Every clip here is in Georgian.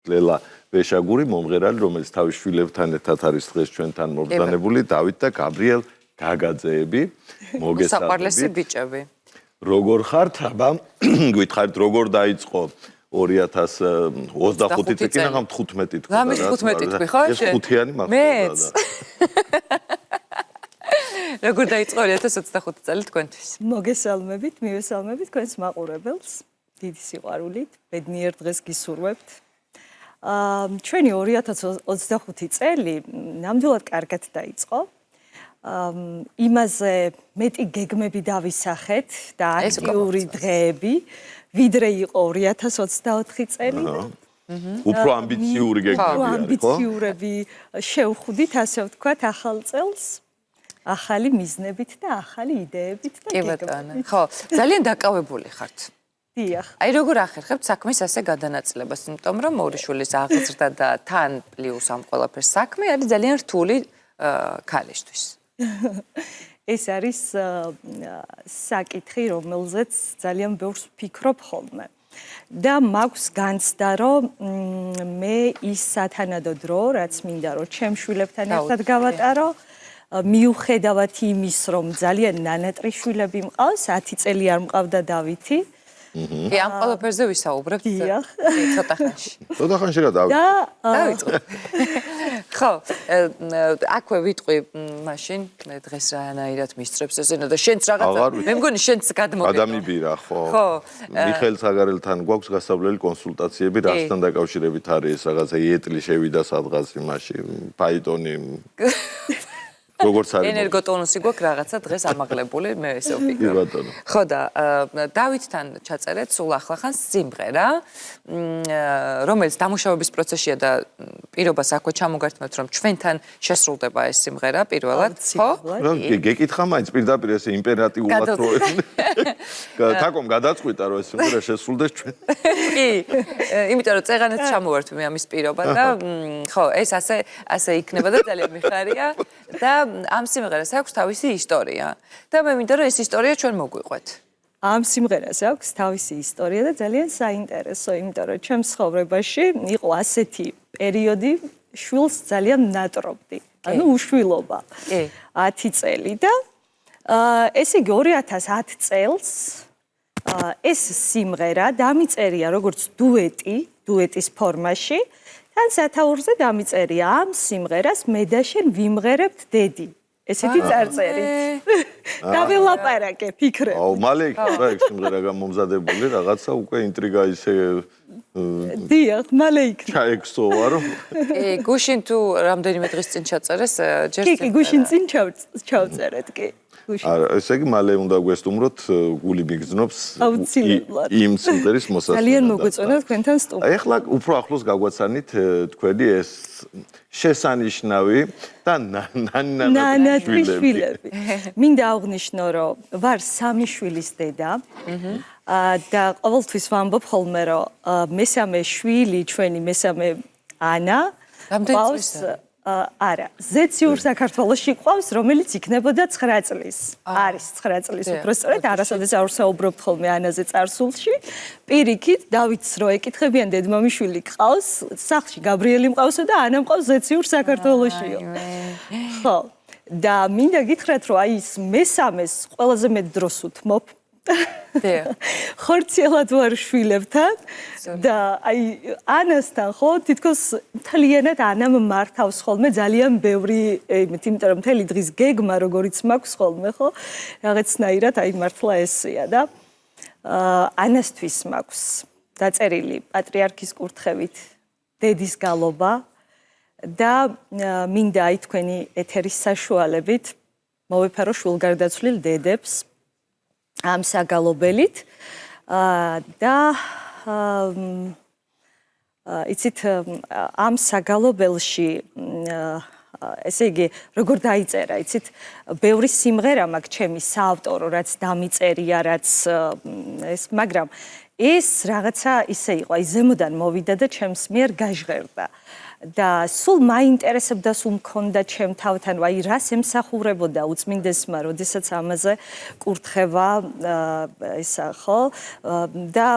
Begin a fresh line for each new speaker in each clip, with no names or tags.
ლელა ვეშაგური მომღერალი, რომელიც თავის შვილებთან ერთად არის დღეს ჩვენთან მობრძანებული, დავით და გაბრიელ გაგაძეები,
მოსაყვარლესი ბიჭები.
როგორ ხართ, აბა, გითხარით, როგორ დაიწყო 2025 წელი, კი ნახავთ 15 თქვა.
რამის 15 თქვი, ხო?
ეს ხუთიანი მახსოვდა.
როგორ დაიწყო 2025 წელი თქვენთვის?
მოგესალმებით, მივესალმებით თქვენს მაყურებელს. დიდი სიყვარულით, ბედნიერ დღეს გისურვებთ. ჩვენი 2025 წელი ნამდვილად კარგად დაიწყო. იმაზე მეტი გეგმები დავისახეთ და აქტიური დღეები, ვიდრე იყო 2024 წელი.
უფრო ამბიციური გეგმები არის, ხო?
ამბიციურები შევხვდით, ასე ვთქვათ, ახალ წელს. ახალი მიზნებით და ახალი იდეებით და
გეგმებით. ხო, ძალიან დაკავებული ხართ.
დიახ.
აი როგორ ახერხებთ საქმის ასე გადანაწილებას, იმიტომ რომ ორი შვილის აღზრდა და თან პლუს ამ ყველაფერს საქმე არის ძალიან რთული ქალისთვის.
ეს არის საკითხი, რომელზეც ძალიან ბევრს ვფიქრობ ხოლმე. და მაქვს განცდა, რომ მე ის სათანადო დრო, რაც მინდა რომ ჩემ შვილებთან ერთად გავატარო, მიუხედავად იმის, რომ ძალიან ნანატრი შვილები მყავს, 10 წელი არ მყავდა დავითი.
კი, ამ ყველაფერზე ვისაუბრებთ ცოტა ხანში.
ცოტა ხანში რა
დავიწყო. ხო, აქვე ვიტყვი მაშინ, დღეს რანაირად მისწრებს ესენა და შენც რაღაცა, მე მგონი შენც გადმოგეწო.
ადამიბირა, ხო. მიხეილ ცაგარელთან გვაქვს გასავლელი კონსულტაციები, რასთან დაკავშირებით არის რაღაცა იეტლი შევიდა სადღაც იმაში, ფაიტონი როგორც არის
ენერგოტონუსი გვაქვს რაღაცა დღეს ამაღლებული მე ესე ვფიქრობ. ხო და დავითთან ჩაწერეთ სულ ახლახან სიმღერა, რომელიც დამუშავების პროცესშია და პირობას აქვე ჩამოგართმევთ, რომ ჩვენთან შესრულდება ეს სიმღერა პირველად, ხო?
გეკითხა მაინც პირდაპირ ესე იმპერატიულად რო თაკომ გადაწყვიტა რომ ეს სიმღერა შესრულდეს ჩვენ.
კი, იმიტომ რომ წეღანაც ჩამოვართ მე ამის პირობა და ხო, ეს ასე იქნება და ძალიან მიხარია და ამ სიმღერას აქვს თავისი ისტორია და მე მინდა რომ ეს ისტორია ჩვენ მოგვიყვეთ.
ამ სიმღერას აქვს თავისი ისტორია და ძალიან საინტერესო, იმიტომ რომ ჩემს ცხოვრებაში იყო ასეთი პერიოდი, შვილს ძალიან ნატრობდი. ანუ უშვილობა. 10 წელი და ესე იგი 2010 წელს ეს სიმღერა დამიწერია როგორც დუეტის ფორმაში. თან სათაურზე დამიწერია ამ სიმღერას მე და შენ ვიმღერებთ დედი. ესეთი წარწერით. დაველაპარაკე ფიქრები.
აუ, მალე იქნება ეს სიმღერა გამომზადებული, რაღაცა უკვე ინტრიგა ისე
დიახ, მალე იქნება.
ჩაექსოვა რომ.
გუშინ თუ რამდენიმე დღის წინ ჩაწერეს, ჯერ
კი, გუშინ წინ ჩავწერეთ, კი.
არა, ესე იგი მალე უნდა გვესტუმროთ, გული მიგზნობს იმ სიმღერის მოსასწრაფად.
ძალიან მოგვეწონა თქვენთან სტუმრობა.
ეხლა უფრო ახლოს გაგვაცანით თქვენი ეს შესანიშნავი და
ნანატრი შვილები. მინდა აღვნიშნო, რომ ვარ 3 შვილის დედა. და ყოველთვის ვამბობ ხოლმე, რომ მესამე შვილი, ჩვენი მესამე ანა,
გავს
არა, ზეციურ საქართველოში ყავს, რომელიც იქნებოდა 9 წლის. არის 9 წლის უფრო სწორედ, არასოდეს არ ვსაუბრობთ ხოლმე ანაზე წარსულში. პირიქით, დავითს რო ეკითხებიან დედმამიშვილი ყავს, სახლში გაბრიელი მყავსო და ანა მყავს ზეციურ საქართველოშიო. ხო. და მინდა გითხრათ, რომ აი ის მესამეს ყველაზე მეტ დროს უთმობ. ხორციელად ვარ შვილებთან და აი ანასთან ხო თითქოს მთლიანად ანამ მართავს ხოლმე ძალიან ბევრი იმიტომ რომ მთელი დღის გეგმა როგორიც მაქვს ხოლმე ხო რაღაცნაირად აი მართლა ესეა და ანასთვის მაქვს დაწერილი პატრიარქის კურთხევით დედის გალობა და მინდა აი თქვენი ეთერის საშუალებით მოვეფარო შვილგარდაცვლილ დედებს ამ საგალობელით და იცით ამ საგალობელში ესე იგი როგორ დაიწერა იცით ბევრი სიმღერა მაქვს ჩემი საავტორო რაც დამიწერია რაც ეს მაგრამ ეს რაღაცა ისე იყო აი ზემოდან მოვიდა და ჩემს მიერ გაჟღერდა და სულ მაინტერესებდა სულ მქონდა ჩემ თავთან აი რას ემსახურებოდა უწმინდესმა როდესაც ამაზე კურთხევა ისა ხო და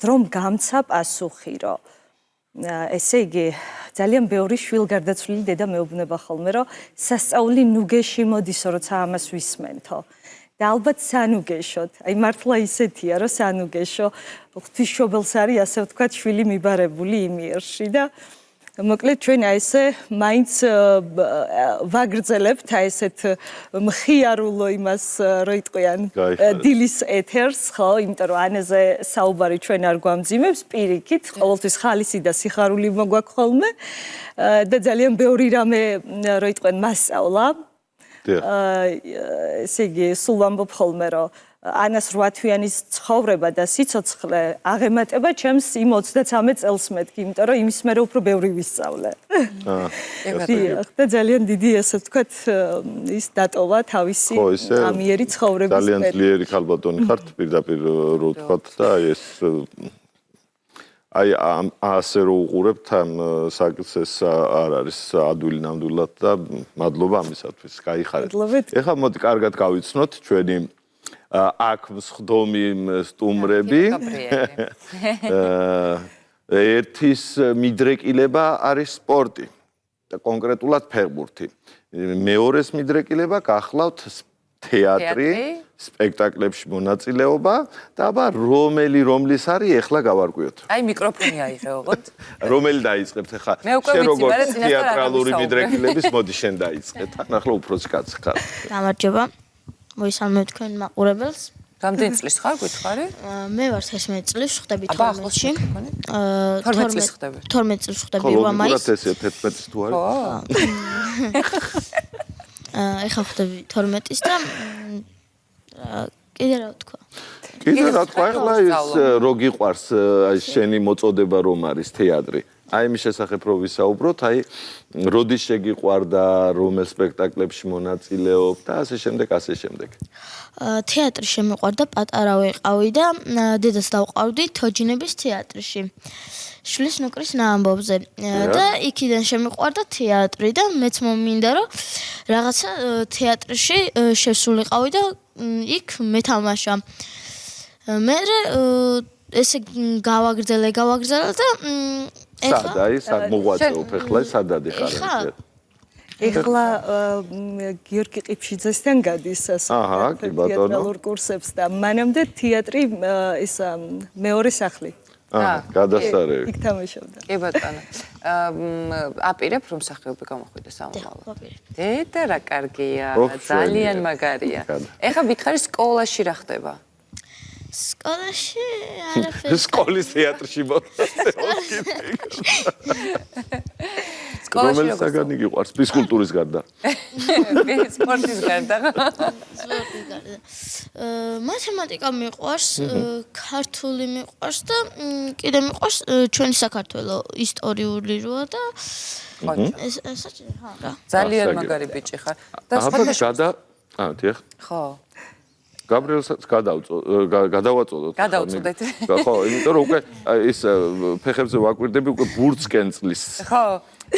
დრომ გამცა პასუხი რომ ესე იგი ძალიან ბევრი შვილგარდაცვლილი დედა მეუბნება ხოლმე რომ სასწაული ნუგეში მოდისო როცა ამას ვისმენთო და ალბათ სანუგეშოთ აი მართლა ისეთია რომ სანუგეშო ღვთისმშობელს არის ასე ვთქვათ შვილი მიბარებული იმიერში და მოკლედ ჩვენ აი ესე მაინც ვაგრძელებთ აი ესეთ მხიარულო იმას რო იტყვიან დილის ეთერს ხო იმიტომ რომ ანაზე საუბარი ჩვენ არ გვამძიმებს პირიქით ყოველთვის ხალისი და სიხარული მოგვაქვს ხოლმე და ძალიან ბევრი რამე რო იტყვენ მასწავლა ესე იგი სულ ვამბობ ხოლმე რომ ანას 8 თვიანის ცხოვრება და სიცოცხლე აღემატება ჩემს იმ 33 წელს მეთქი, იმიტომ რომ იმის მერე უფრო ბევრი ვისწავლე. და ძალიან დიდი ასე ვთქვათ ის დატოვა თავისი ამიერი ცხოვრების
ძალიან ძლიერი ქალბატონი ხართ პირდაპირ რო ვთქვათ და ეს აი ასე რო უყურებთ ამ საკითხს არ არის ადვილი ნამდვილად და მადლობა ამისათვის. გაიხარეთ. ეხლა მოდი კარგად გავიცნოთ ჩვენი აქ მსხდომი სტუმრები ერთის მიდრეკილება არის სპორტი და კონკრეტულად ფეხბურთი მეორეს მიდრეკილება გახლავთ თეატრი სპექტაკლებში მონაწილეობა და აბა რომლის არის ეხლა გავარკვიოთ
აი მიკროფონი აიღეოთ
რომელი დაიწყებთ ახლა შენ როგორ თეატრალური მიდრეკილების მოდი შენ დაიწყეთ ახლა უფროსი კაცი ხარ
გამარჯობა მოისალმებით თქვენ მაყურებელს.
რამდენი წლის ხარ გითხარი?
მე ვარ 16 წლის, ხდები 12-ში.
12 წლის ხდები.
12 წლის ხდები 8 მაისს.
ხო, ესე 11 თუ არის.
ეხლა ხდები 12-ის და კიდე რა ვთქვა?
კიდე რა თქვა, ეხლა ის რო გიყვარს აი შენი მოწოდება რომ არის თეატრი. აი იმის შესახებ რო ვისაუბროთ, აი როდის შეგიყვარდა, რომელ სპექტაკლებში მონაწილეობ და ასე შემდეგ.
თეატრი შემიყვარდა, პატარა ვიყავი და დედას დავყავდი თოჯინების თეატრში. შლის ნუკრის ნაამბობზე და იქიდან შემიყვარდა თეატრი და მეც მომინდა რომ რაღაცა თეატრში შესულიყავი და იქ მეთამაშა. მე ესე გავაგრძელე და
სად აი სად მოღვაწეობ ეხლა სადადი ხარ
ეხლა გიორგი ყიფშიძესთან გადის თეატრალურ კურსებს და მანამდე თეატრი ეს მეორე სახლი
გადასარევი
იქ თამაშობდა
კი ბატონო აპირებ რომ სახეობი გამოხვიდეს ამომავალ დედა რა კარგია ძალიან მაგარია ეხლა ვითხარი სკოლაში რა ხდება
სკოლაში არაფერი.
სკოლის თეატრში
სკოლაში
რომელი საგანი გიყვარს ფიზკულტურის გარდა?
სპორტის გარდა.
მათემატიკა მიყვარს, ქართული მიყვარს და კიდე მიყვარს ჩვენი საქართველო ისტორიული როა და ესაც რა.
ძალიან მაგარი ბიჭი ხარ.
და სხვა დიახ.
ხო.
გაბრიელსაც გადავაწოდოთ.
გადავწოდეთ.
ხო, იმიტომ რომ უკვე ის ფეხებზე ვაკვირდები უკვე ბურცკენწლის.
ხო.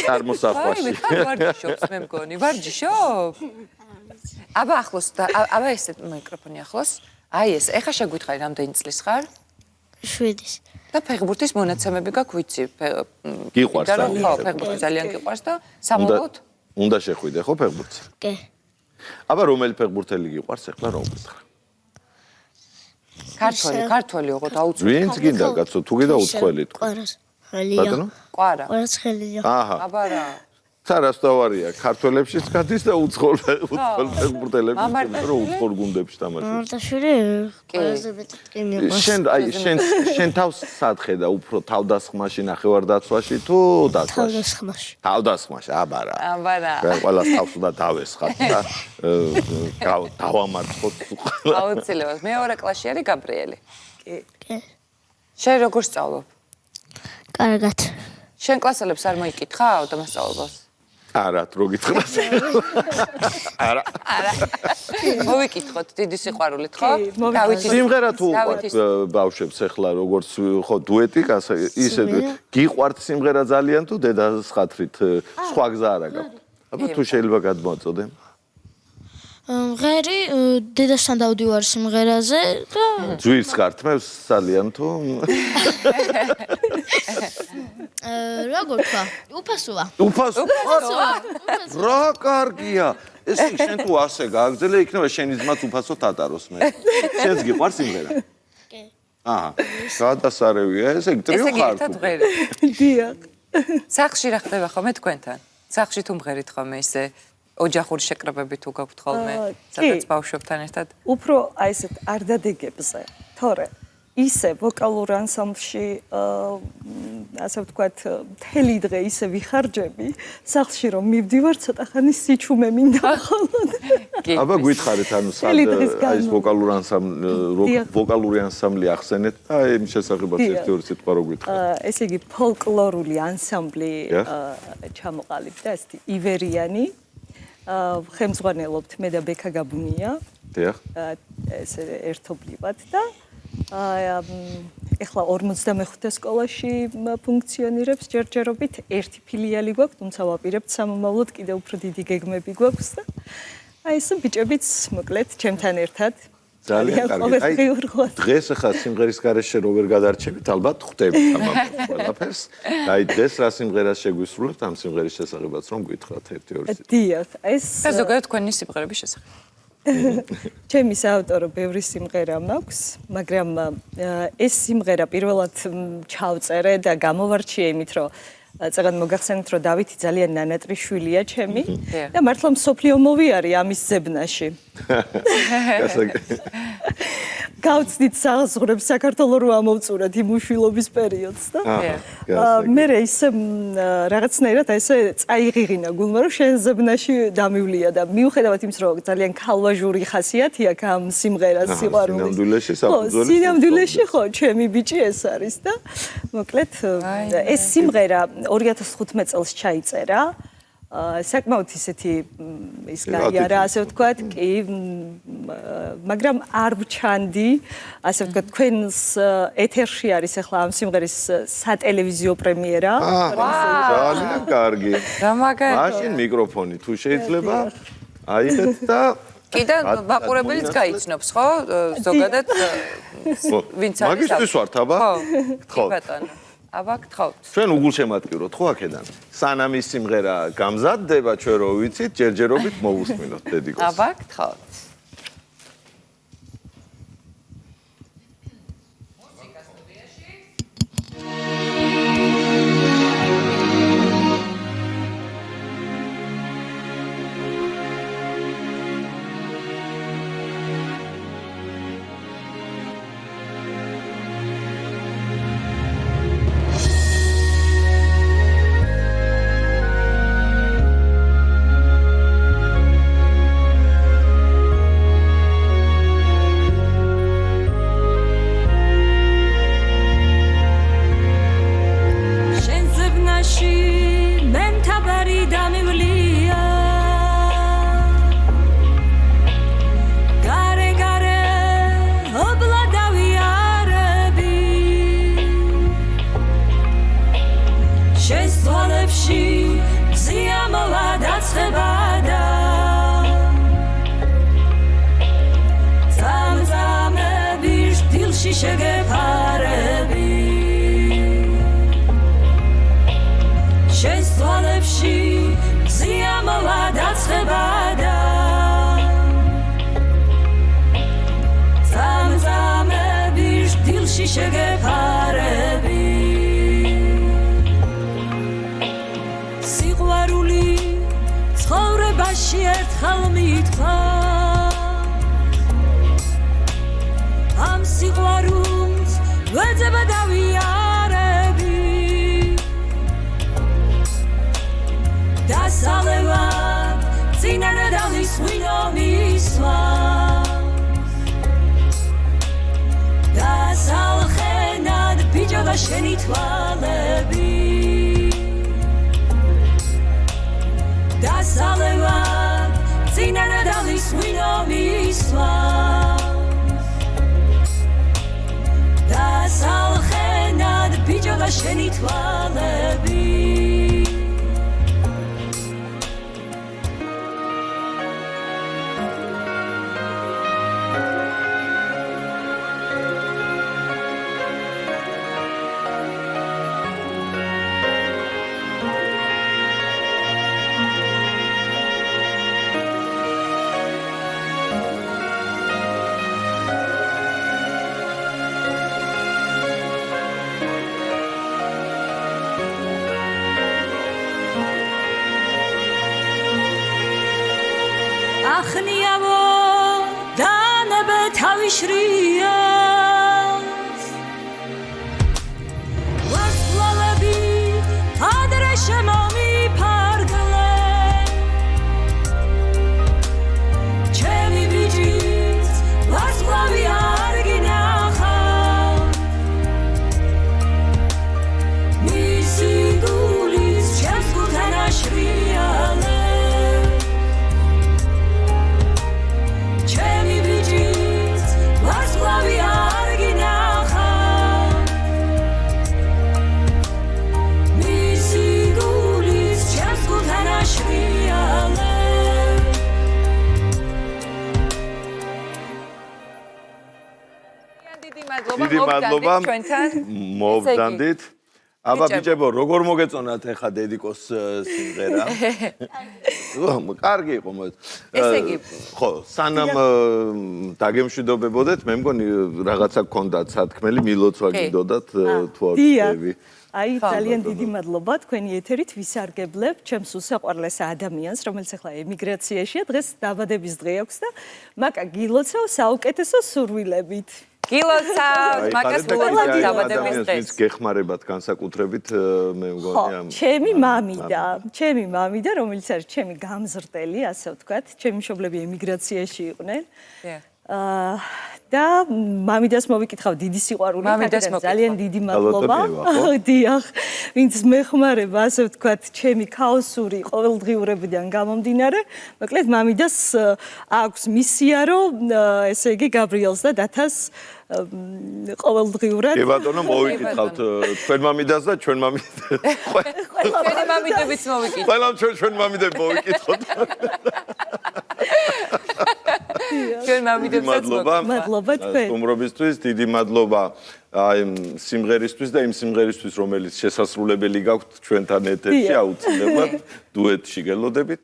წარმოსახვაში.
ვარჯიშობს მე მგონი. ვარჯიშობ? აბა ახლოს და აბა ეს მიკროფონი ახლოს. აი ეს, ეხა შეგვითხარი რამდენი წლის ხარ?
7-ის.
და ფეხბურთის მონაცემები გაქვს ვიცი.
გიყვარს და
ხო, ფეხბურთი ძალიან გიყვარს და სამოვოთ?
უნდა შეხვიდე ხო ფეხბურთს?
კი.
აბა რომელი ფეხბურთელი გიყვარს ახლა რა ვკითხე?
ქართველი ოღონდ აუცილებლად.
ვინც გინდა კაცო, თუ გინდა უცხოელი თქვი.
ყვარას. ხელია.
ყვარა.
ყვარას ხელია.
აჰა.
აბა რა.
სარას დავარია, ქართველებშიც გადის და უცხოელ ფეხბურთელებში, რომ უცხოელ გუნდებში თამაშობს.
მარტაშვილი ყველაზე მეტად კი მიყვარს.
შენ თავს სად ხედა, უფრო თავდასხმაში, ნახევარდაცვაში თუ დაცვაში? თავდასხმაში, აბა რა. ყველას თავს უნდა დავესხათ და დავამარცხოთ.
აუცილებლად. მეორე კლასში არის გაბრიელი.
კი.
შენ როგორ სწავლობ?
კარგად.
შენ კლასელებს არ მოიკითხავ და მასწავლებლებს?
არა, რო გითხრას. არა.
მოვიკითხოთ, დიდი სიყვარულით, ხო?
სიმღერა თუ უყვართ ბავშვებს ახლა როგორც ხო დუეტი, ისე გიყვართ სიმღერა ძალიან თუ დედას ხათრით სხვა გზა არა გაქვთ. აბა თუ შეიძლება გადმოაწოდე.
მღერი დედასთან დავდივარ სიმღერაზე და
ძვირს გართმევს ძალიან თუ
როგორ თქვა? უფასოა.
უფასოა. რა კარგია. ეს შენ თუ ასე გააგზელე, იქნება შენი ძმაც უფასოდ ატაროს მე. შენს გიყვარს სიმღერა?
კი.
აჰა. გადასარევია, ესე იგი ტრიო ხარ.
ესე იგი ღერი.
დიახ.
სახში რა ხდება ხოლმე თქვენთან? სახში თუ მღერით ხოლმე ისე ოჯახური შეკრებები თუ გაქვთ ხოლმე, სადაც ბავშვებთან ერთად?
უფრო აი ესეთ არ დადეგებზე, თორე ისე ვოკალურ ანსამბლში ასე ვთქვათ, მთელი დღე ისე ვიხარჯები, სახლში რომ მივდივარ, ცოტა ხანი სიჩუმე მინდა ხოლმე.
აბა გითხარით, ანუ სად აი ეს ვოკალური ანსამბლი ახსენეთ და იმ შესახებაც ერთი-ორი სიტყვა რო გითხარით.
ესე იგი ფოლკლორული ანსამბლი ჩამოყალიბდა, ესეთი ივერიანი. ხელმძღვანელობთ მე და ბექა გაბუნია.
დიახ.
ესე ერთობლივად და ეხლა 45 სკოლაში ფუნქციონირებს ჯერჯერობით, ერთი ფილიალი გვაქვს, თუმცა ვაპირებთ სამომავლოდ კიდევ უფრო დიდი გეგმები გვაქვს და აი ეს ბიჭებიც მოკლედ ჩემთან ერთად
ძალიან კარგი. დღეს ახლა სიმღერის გარეშე რო ვერ გადარჩებით, ალბათ ხვდებით ამ ყველაფერს. აი დღეს რა სიმღერას შეგვისრულებთ ამ სიმღერის შესახებაც რომ გითხრათ ერთი-ორი სიტყვა.
დიახ, ეს
ზოგადად თქვენი სიმღერების შესახებ.
ჩემი საავტორო ბევრი სიმღერა მაქვს, მაგრამ ეს სიმღერა პირველად ჩავწერე და გამოვარჩიე იმით, რომ წეგან მოგახსენეთ, რომ დავითი ძალიან ნანატრიშვილია ჩემი და მართლა მსოფლიო მოვიარე ამის ზებნაში. გავცდით საზღვრებს საქართველოს რო ამოვწურეთ იმ უშვილობის პერიოდს და მე ისე რაღაცნაირად ესე წაიღიღინა გულმა რომ შენ ზებნაში დამივლია და მიუხედავად იმის რომ ძალიან ქალვაჟური ხასიათი აქვს ამ სიმღერას სიყვარულის სინამდვილეში ხო ჩემი ბიჭი ეს არის და მოკლედ ეს სიმღერა 2015 წელს ჩაიწერა საკმაოდ ისეთი ის გაიარა ასე ვთქვათ კი მაგრამ არ ვჩანდი ასე ვთქვათ თქვენს ეთერში არის ახლა ამ სიმღერის სატელევიზიო პრემიერა
ძალიან კარგი
გამაგარი
მაშინ მიკროფონი თუ შეიძლება აიღეთ და
კიდე მაყურებელიც გაიცნობს ხო ზოგადად ვინც არის
მაგისტრის ვართ აბა
ხო ბატონო აბა გთხოვთ.
ჩვენ უგულშემატკივროთ ხო აქედან. სანამ ის სიმღერა გამზადდება, ჩვენ რო ვიცით, ჯერჯერობით მოვუსმინოთ დედიკოს.
აბა გთხოვთ.
მიშრიას ვარსკვლავები ადრე შემომიფარგლენ ჩემი ბიჭიც ვარსკვლავი არ გინახა მისი გულის ჩემს გულთან აშრიალე ჩემი ბიჭიც ვარსკვლავი არ გინახა მისი გულის ჩემს გულთან აშრიალე
დიდი მადლობა ჩვენთან
მოვბრძანდით აბა ბიჭებო როგორ მოგეწონათ ეხა დედიკოს სიმღერა კარგი იყო
ესე იგი
ხო სანამ დაგემშვიდობებოდეთ მე მგონი რაღაცა გქონდათ სათქმელი მილოცვა გინდოდათ თუ არ ვთქვი
აი ძალიან დიდი მადლობა თქვენი ეთერით ვისარგებლებ ჩემს უსაყვარლეს ადამიანს რომელიც ახლა ემიგრაციაშია დღეს დაბადების დღე აქვს და მაკა გილოცავ საუკეთესო სურვილებით
გილოცავთ მაკას მოგწონთ დაბადების დღეს
გეხმარებათ განსაკუთრებით მე მგონი ამ
ჩემი მამიდა რომელიც არის ჩემი გამზრდელი ასე ვთქვათ ჩემი მშობლები ემიგრაციაში იყვნენ და მამიდას მოვიკითხავ დიდი სიყვარული ძალიან დიდი მადლობა დიახ ვინც მეხმარება ასე ვთქვათ ჩემი ქაოსური ყოველდღიურებიდან გამომდინარე მოკლედ მამიდას აქვს მისია რომ ესე იგი გაბრიელს და დათას ყოველდღიურად
კი ბატონო მოვიკითხავთ თქვენ მამიდას და ჩვენ მამიდას
ჩვენი მამიდებიც მოვიკითხავთ
ყველამ ჩვენ მამიდები მოვიკითხოთ
ჩვენ მამიდებსაც
მადლობა თქვენ
სტუმრობისთვის დიდი მადლობა აი სიმღერისთვის და იმ სიმღერისთვის რომელიც შესასრულებელი გაქვთ ჩვენთან ეთერში აუცილებლად დუეტში გელოდებით